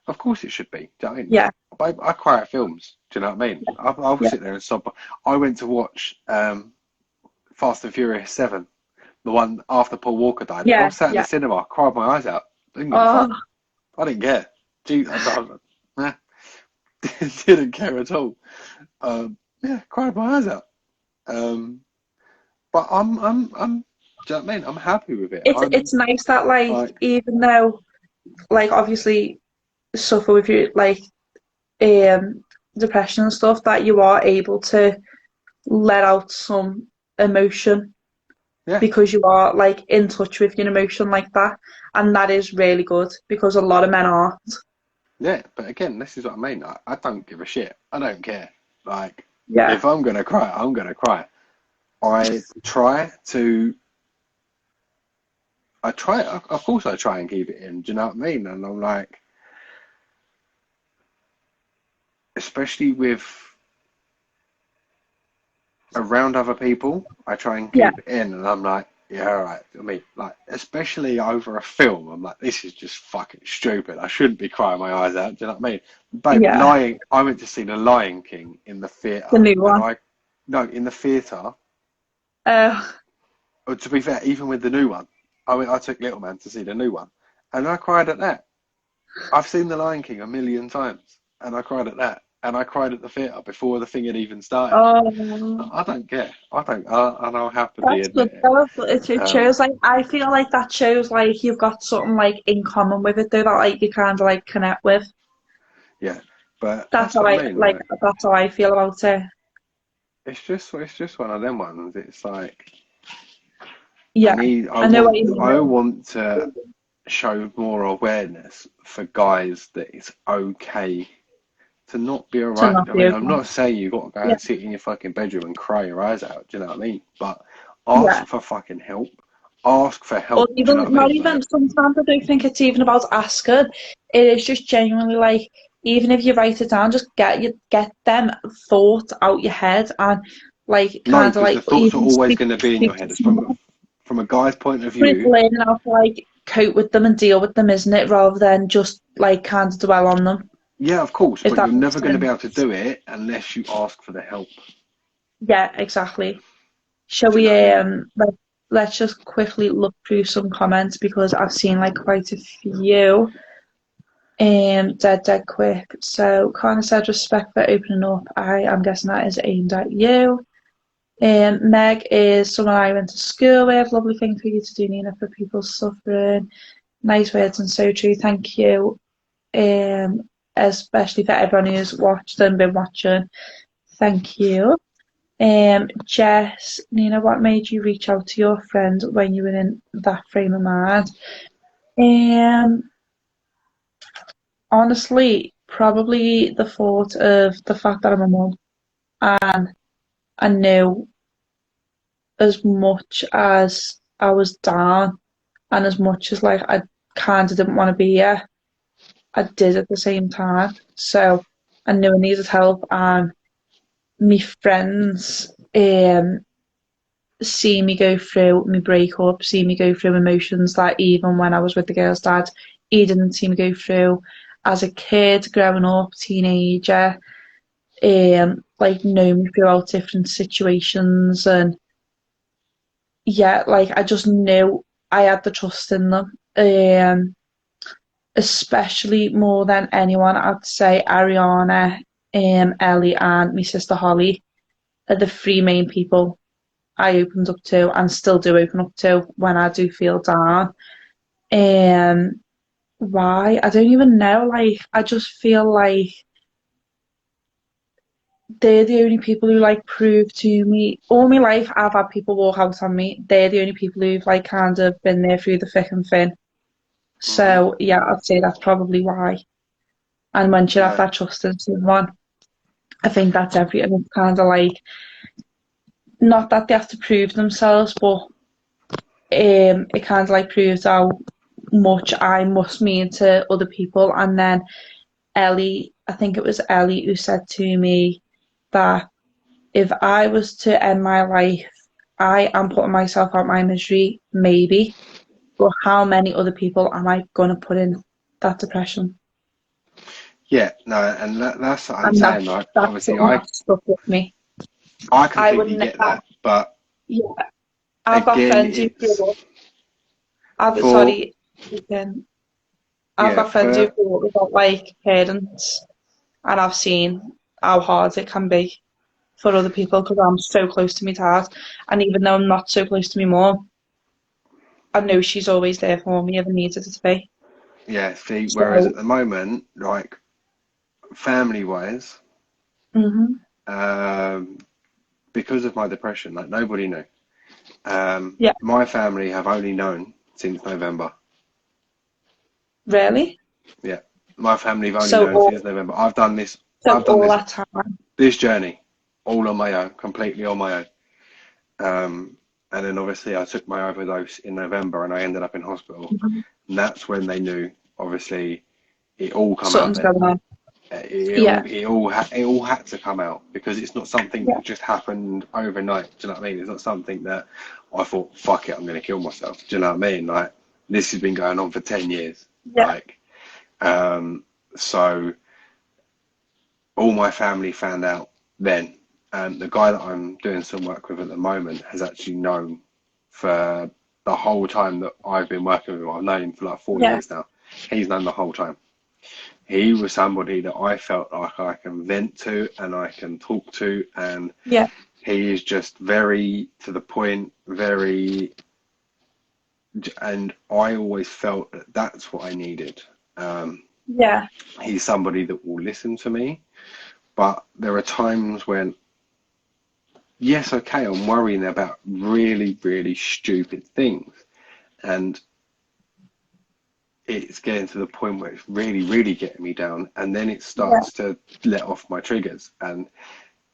of course it should be. Do you know what I mean? Yeah, I cry at films. Do you know what I mean? I'll yeah, sit there and sob. I went to watch Fast and Furious 7, the one after Paul Walker died. I yeah, was sat in the yeah. cinema, cried my eyes out. Didn't give a Oh, fuck. I didn't care. Gee, nah, didn't care at all. Yeah, cried my eyes out. Um, but do you know what I mean? I'm happy with it. it's nice that like Like, even though like obviously suffer with your like um depression and stuff, that you are able to let out some emotion yeah, because you are like in touch with your emotion like that, and that is really good because a lot of men aren't. yeah. But again, this is what I mean. I don't give a shit. I don't care. Like, Yeah, if I'm gonna cry, I'm gonna cry. I try to. Of course, I try and keep it in. Do you know what I mean? And I'm like, especially with around other people, I try and yeah, keep it in. And I'm like, yeah, all right. I mean, like, especially over a film, I'm like, this is just fucking stupid. I shouldn't be crying my eyes out. Do you know what I mean? Babe, yeah. I went to see The Lion King in the The theatre, new and one. no, in the theatre. Uh, To be fair, even with the new one, I took Little Man to see the new one, and I cried at that. I've seen The Lion King a million times, and I cried at that, and I cried at the theatre before the thing had even started. oh, I don't care. And I'll happily that's good admit it. though. It Um, shows like I feel like that shows like you've got something like in common with it though that like you kind of like connect with. yeah, but That's that's how what I I mean. like. Like, That's how I feel about it. it's just one of them ones. It's like Yeah, I know what you I mean. want to show more awareness for guys that it's okay to not be To alright. not I be mean, I'm okay. not saying you've got to go Yeah, and sit in your fucking bedroom and cry your eyes out. Do you know what I mean? But yeah. ask for fucking help. Ask for Or help. Do you know even what I not mean? even Like, sometimes I don't think it's even about asking. It is just genuinely like even if you write it down, just get them thoughts out your head and like no, kind of because like the thoughts are even always going to be in your speak to head. It's someone. from a guy's point of But it's view. learning how to like cope with them and deal with them, isn't it? Rather than just like kind of dwell on them. Yeah, of course, If but that you're makes never going to be sense. able to do it unless you ask for the help. Yeah, exactly. Shall Do you we know what I mean? let's just quickly look through some comments because I've seen like quite a few. Dead quick. So Connor said respect for opening up. I am guessing that is aimed at you. Meg is someone I went to school with. Lovely thing for you to do, Nina, for people suffering. Nice words and so true. Thank you. Especially for everyone who's watched and been watching. Thank you. Jess, Nina, what made you reach out to your friend when you were in that frame of mind? Um, Honestly, probably the thought of the fact that I'm a mum and I knew as much as I was down and as much as like I kind of didn't want to be here, I did at the same time. So I knew I needed help, and my friends see me go through my breakup, see me go through emotions that even when I was with the girl's dad, he didn't see me go through. As a kid, growing up, teenager, like know me throughout different situations, and yeah, like I just knew I had the trust in them. Especially more than anyone, I'd say Ariana, Ellie, and my sister Holly. are the three main people I opened up to and still do open up to when I do feel down. Um, why? I don't even know. Like, I just feel like they're the only people who like prove to me all my life I've had people walk out on me. They're the only people who've like kind of been there through the thick and thin. Hmm. So yeah, I'd say that's probably why. And once you have No. that trust in someone, I think that's everything. It's kind of like not that they have to prove themselves, but it kind of like proves how much I must mean to other people. And then Ellie, I think it was Ellie who said to me that if I was to end my life, I am putting myself out my misery, maybe, but how many other people am I going to put in that depression? Yeah, no, and that's what I'm And saying. Like, that's obviously, something that stuck with me. I I would completely get never, that, but yeah, I've got again, friends who it's grew up, I've, for sorry, again, I've yeah, got friends who for grew up without like parents, and I've seen how hard it can be for other people because I'm so close to my dad, and even though I'm not so close to my mum, I know she's always there for me if I needed her to be. yeah. See, whereas So, at the moment, like family-wise, hmm, um, because of my depression, like nobody knew. yeah, My family have only known since November. really. Yeah, my family have only So known all, since November. I've done this. so I've done all this that time, this journey all on my own, completely on my own. Um, and then obviously I took my overdose in November, and I ended up in hospital. mhm, And that's when they knew. Obviously, it all come out something's then. going on. It Yeah, all it all had to come out because it's not something yeah, that just happened overnight. Do you know what I mean? It's not something that I thought, fuck it, I'm going to kill myself. Do you know what I mean? Like this has been going on for 10 years. yeah, Like um, so all my family found out then. And the guy that I'm doing some work with at the moment has actually known for the whole time that I've been working with him. I've known him for like four yeah, years now. He's known the whole time. He was somebody that I felt like I can vent to and I can talk to, and yeah, he is just very to the point, very, and I always felt that that's what I needed. Um, yeah, he's somebody that will listen to me, but there are times when, yes, okay, I'm worrying about really, really stupid things, and it's getting to the point where it's really, really getting me down, and then it yeah, starts to let off my triggers, and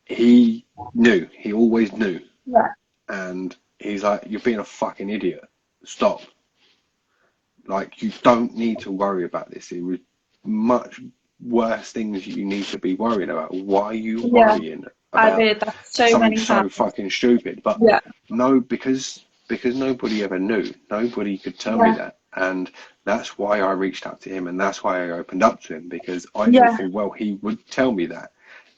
he knew. He always knew. yeah. And he's like, "You're being a fucking idiot. Stop. Like, you don't need to worry about this. It was much worse things you need to be worrying about. Why are you Yeah, worrying I've about heard that so something many so times. fucking stupid?" But Yeah, no, because nobody ever knew. Nobody could tell me yeah, that. And that's why I reached out to him, and that's why I opened up to him, because I knew yeah, full well he would tell me that.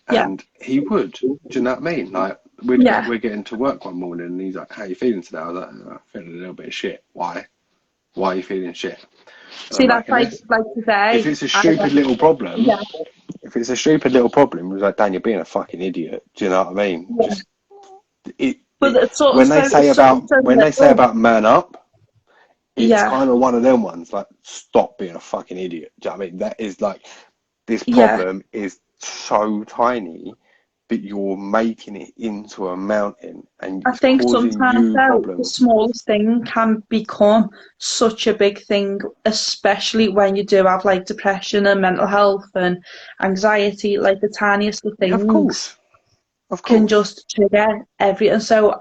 yeah, And he would. Do you know what I mean? Like yeah. we're getting to work one morning, and he's like, "How you feeling today?" I was like, "I'm feeling a little bit of shit." Why? Why are you feeling shit? And See, I'm like, that's like if today. it's a stupid little problem, Yeah, if it's a stupid little problem, he was like, "Dan, you're being a fucking idiot." Do you know what I mean? yeah. Just it, But it it's sort of when they so, say it's something about so when they say little. about man up, it's Yeah, kind of one of them ones. Like, stop being a fucking idiot. Do you know what I mean? That is like, this yeah. problem is so tiny, but you're making it into a mountain, and I it's think causing sometimes you though, the problems. smallest thing can become such a big thing, especially when you do have like depression and mental health and anxiety, like the tiniest of Yeah, of things course, of can course. just trigger everything. So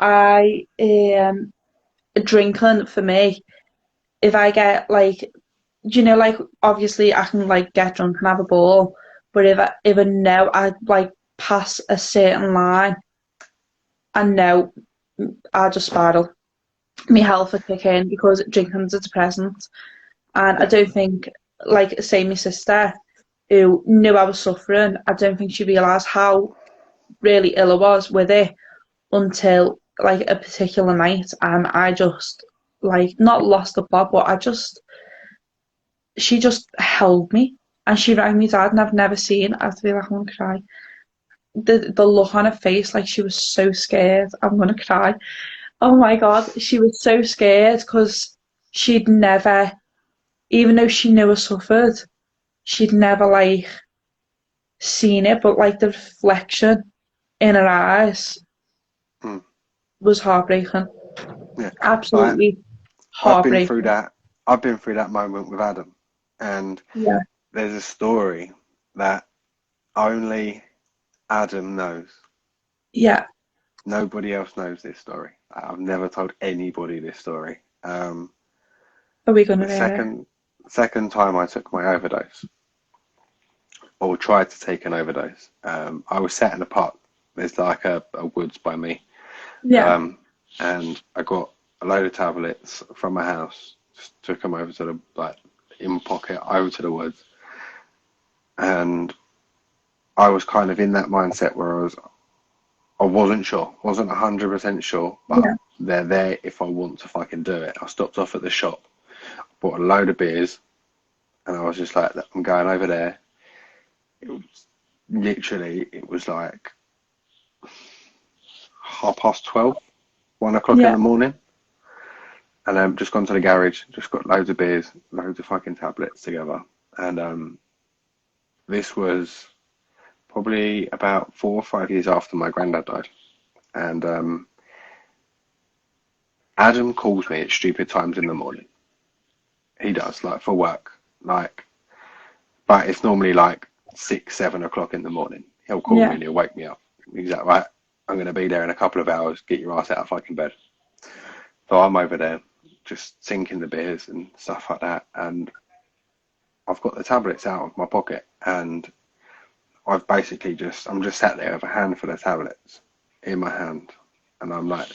drinking for me, if I get like, like obviously I can like get drunk and have a ball, but if I know I like pass a certain line, I know I just spiral. My health will kick in because drinking's a depressant, and I Yeah, don't think like say my sister who knew I was suffering, I don't think she realised how really ill I was with it until like a particular night, and I just like not lost the plot, but she just held me and she rang me dad, and I've never seen. I have to be like, I want to cry. the look on her face, like she was so scared. I'm gonna cry. Oh my God, she was so scared because she'd never, even though she knew I suffered, she'd never like seen it, but like the reflection in her eyes Hmm. was heartbreaking. Yeah. Like Absolutely I've been through heartbreaking. that. I've been through that moment with Adam, and Yeah, there's a story that only Adam knows. yeah. Nobody else knows this story. I've never told anybody this story. Are we The gonna hear it? second time I took my overdose, or tried to take an overdose, I was sat in a park. There's like a woods by me, Yeah, um, and I got a load of tablets from my house. Just took them over to the like in pocket over to the woods, and I was kind of in that mindset where I wasn't sure, wasn't 100% sure, but yeah, they're there if I want to fucking do it. I stopped off at the shop, bought a load of beers, and I was just like, I'm going over there. It was literally, it was like 12:30, 1 o'clock in yeah. the morning, and just gone to the garage, just got loads of beers, loads of fucking tablets together, and this was probably about 4 or 5 years after my granddad died, and Adam calls me at stupid times in the morning. He does, like for work, like, but it's normally like 6, 7 o'clock in the morning. He'll call me Yeah. and he'll wake me up. He's like, right, I'm going to be there in a couple of hours. Get your ass out of fucking bed. So I'm over there, just sinking the beers and stuff like that, and I've got the tablets out of my pocket, and I'm just sat there with a handful of tablets in my hand, and I'm like,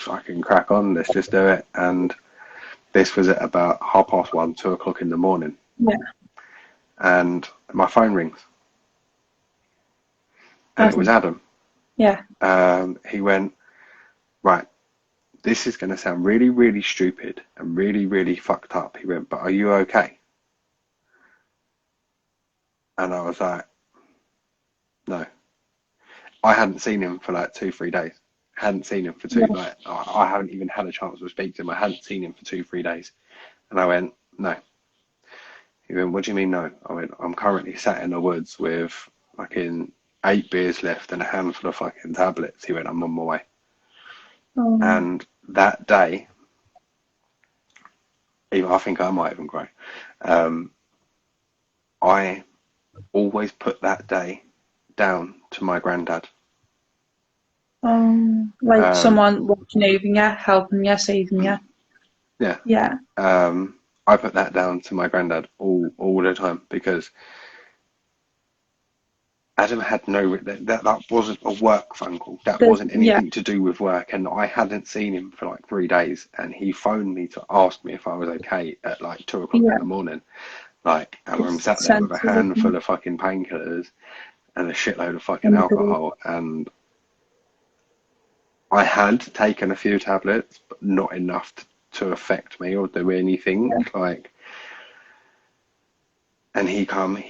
I can crack on. Let's just do it. And this was at about 1:30, 2 o'clock in the morning, Yeah. and my phone rings, and it was Adam. Adam. Yeah. He went, right, this is going to sound really, really stupid and really, really fucked up. He went, but are you okay? And I was like, no. I hadn't seen him for like 2, 3 days. Hadn't seen him for Yeah. I haven't even had a chance to speak to him. I hadn't seen him for 2, 3 days. And I went, no. He went, what do you mean no? I went, I'm currently sat in the woods with fucking 8 beers left and a handful of fucking tablets. He went, I'm on my way. Um, And that day, even I think I might even cry. Um, I always put that day down to my granddad. like Um, someone watching over you, helping you, saving you. yeah, Yeah. I put that down to my granddad all the time because Adam had that wasn't a work phone call. That wasn't Yeah. anything to do with work, and I hadn't seen him for like 3 days, and he phoned me to ask me if I was okay at like 2 o'clock in Yeah. the morning. Like, and I'm It's sat there with a sensitive, isn't handful of fucking painkillers and a shitload of fucking it? alcohol, and I had taken a few tablets, but not enough to affect me or do anything. Yeah. Like, and he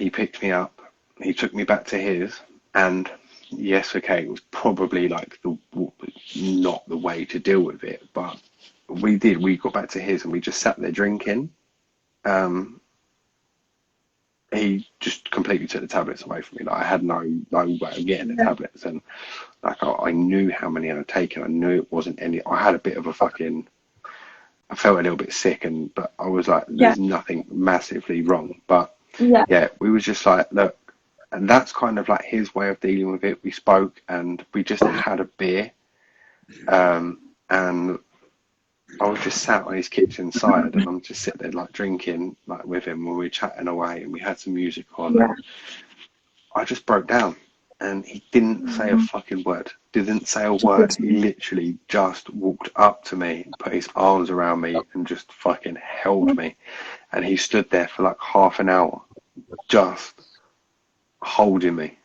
picked me up, he took me back to his, and yes, okay, it was probably like the not the way to deal with it, but we got back to his and we just sat there drinking. Um, he just completely took the tablets away from me. Like I had no way of getting the Yeah. tablets, and like I knew how many I'd taken. I knew it wasn't any. I had a bit of a fucking. I felt a little bit sick, but I was like, Yeah. "There's nothing massively wrong." But Yeah. yeah, we was just like, look, and that's kind of like his way of dealing with it. We spoke and we just had a beer, and I was just sat on his kitchen side, and I'm just sitting there like drinking like with him, when we were chatting away, and we had some music on, Yeah. and I just broke down, and he didn't say a fucking word. Didn't say a Just word. He listening. literally just walked up to me, put his arms around me, and just fucking held me. And he stood there for like half an hour, just holding me.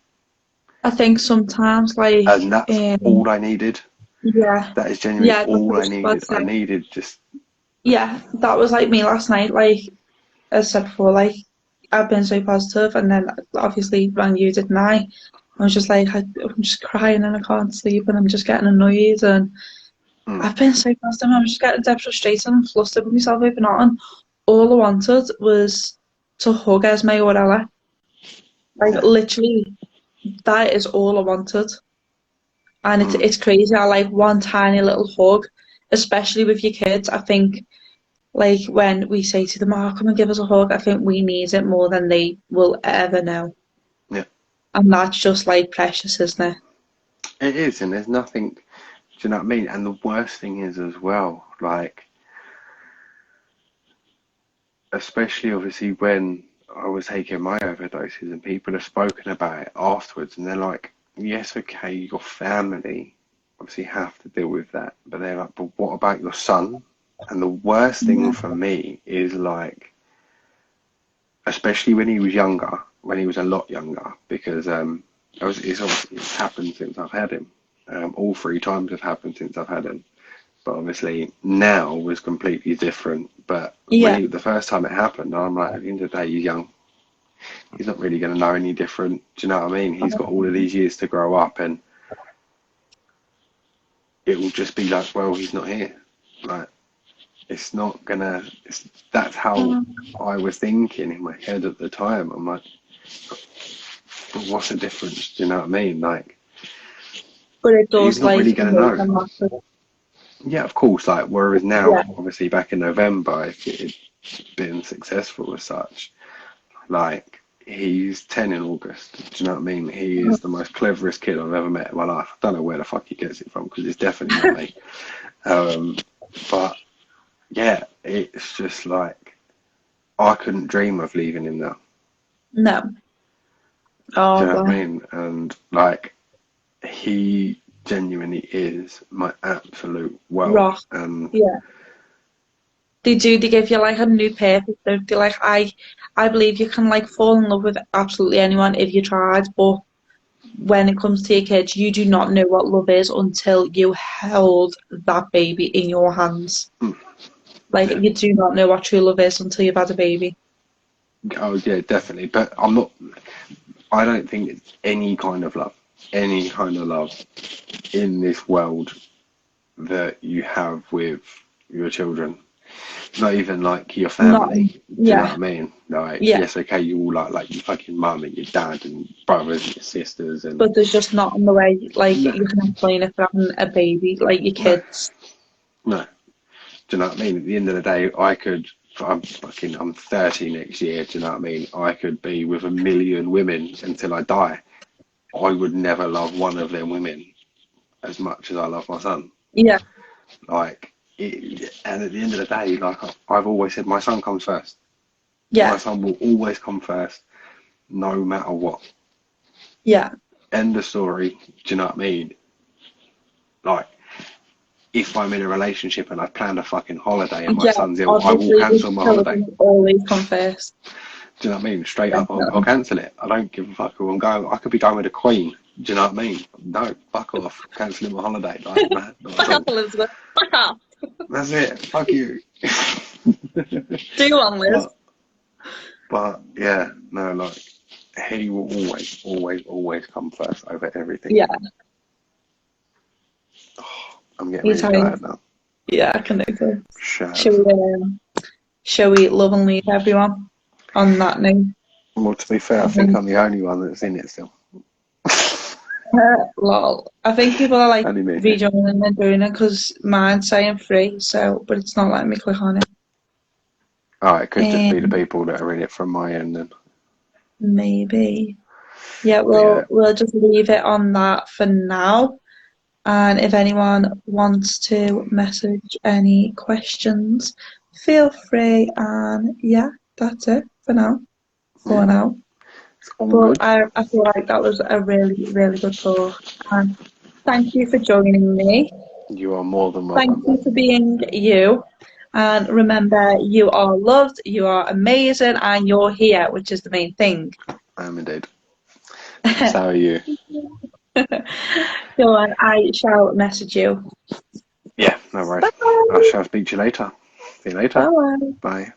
I think sometimes, like, And that's all I needed. yeah, That is genuinely yeah, that's all what I I was about needed. to I say. needed just, Yeah, that was like me last night. Like, as I said before, like, I've been so positive, and then obviously rang you, didn't I? I was just like, I'm just crying and I can't sleep and I'm just getting annoyed and Mm. I've been so past him. I was just getting dead frustrated and flustered with myself over nothing. All I wanted was to hug Esme or Ella. Like, Yeah. literally, that is all I wanted. And Mm. it's crazy. I like one tiny little hug, especially with your kids. I think, like, when we say to them, oh, come and give us a hug, I think we need it more than they will ever know. Yeah. And that's just, like, precious, isn't it? It is, and there's nothing. Do you know what I mean? And the worst thing is as well, like, especially obviously when I was taking my overdoses and people have spoken about it afterwards and they're like, yes, okay, your family obviously have to deal with that. But they're like, but what about your son? And the worst thing Yeah. for me is like, especially when he was younger, when he was a lot younger, because it's obviously it's happened since I've had him. All three times have happened since I've had him. But obviously now was completely different. But Yeah. the first time it happened, I'm like, at the end of the day, he's young. He's not really going to know any different. Do you know what I mean? He's got all of these years to grow up, and it will just be like, well, he's not here. Like, it's not gonna. That's how Um, I was thinking in my head at the time. I'm like, but what's the difference? Do you know what I mean? Like, but it he's does, not like, really going to make know. a massive. Yeah, of course. Like, whereas now, Yeah. obviously, back in November, if it had been successful as such, like, he's 10 in August. Do you know what I mean? He is the most cleverest kid I've ever met in my life. I don't know where the fuck he gets it from because it's definitely not me. Um, but yeah, it's just like I couldn't dream of leaving him now. No. Do Oh, you know what I well. mean? And like he genuinely is my absolute world. Rock. And Yeah. They do. They give you like a new purpose. Don't they? Like I believe you can like fall in love with absolutely anyone if you tried, but when it comes to your kids, you do not know what love is until you held that baby in your hands. Like yeah, you do not know what true love is until you've had a baby. oh yeah, definitely. But I'm not. I don't think it's any kind of love in this world that you have with your children. Not even like your Not, family. Do you know what yeah, I mean? Like, yeah. yes, okay, you all like your fucking mum and your dad and brothers and your sisters and But there's just not in the way like no, you can explain it for having a baby, like your no, kids. no. Do you know what I mean? At the end of the day, I'm 30 next year. Do you know what I mean? I could be with a million women until I die. I would never love one of them women as much as I love my son. Yeah, Like, and at the end of the day, like I've always said, my son comes first. My yeah, son will always come first, no matter what. yeah, End of story. Do you know what I mean? Like, if I'm in a relationship and I've planned a fucking holiday and my yeah. son's ill, I will Obviously, the cancel my holiday. children always come first. Do you know what I mean? Straight up, I'll Definitely. cancel it. I don't give a fuck who I'm going. I could be going with a queen. Do you know what I mean? No, fuck off. Cancelling my holiday. Like, nah, not at Fuck off, all. Elizabeth. Fuck off. That's it. Fuck you. Do you want Liz? but, but yeah, no, like, he will always, always, always come first over everything. Yeah, Oh, I'm getting me really too. tired now. Yeah, I can do so. Shall Shav. we, shall we love and leave everyone on that note? Well, to be fair, I think Um, I'm the only one that's in it still. lol. I think people are like Only me here. rejoining and doing it because mine's saying free, so but it's not letting me click on it. Oh, it could just be the Um, people that are in it from my end then. maybe. Yeah, But yeah, we'll just leave it on that for now. And if anyone wants to message any questions, feel free. And yeah, that's it for now. For yeah, now. it's all But good. I feel like that was a really, really good talk. And thank you for joining me. You are more than Thank welcome. you for being you. And remember, you are loved, you are amazing, and you're here, which is the main thing. I am indeed. So are you. So I shall message you. Yeah, no worries. Bye. I shall speak to you later. See you later. Bye. Bye.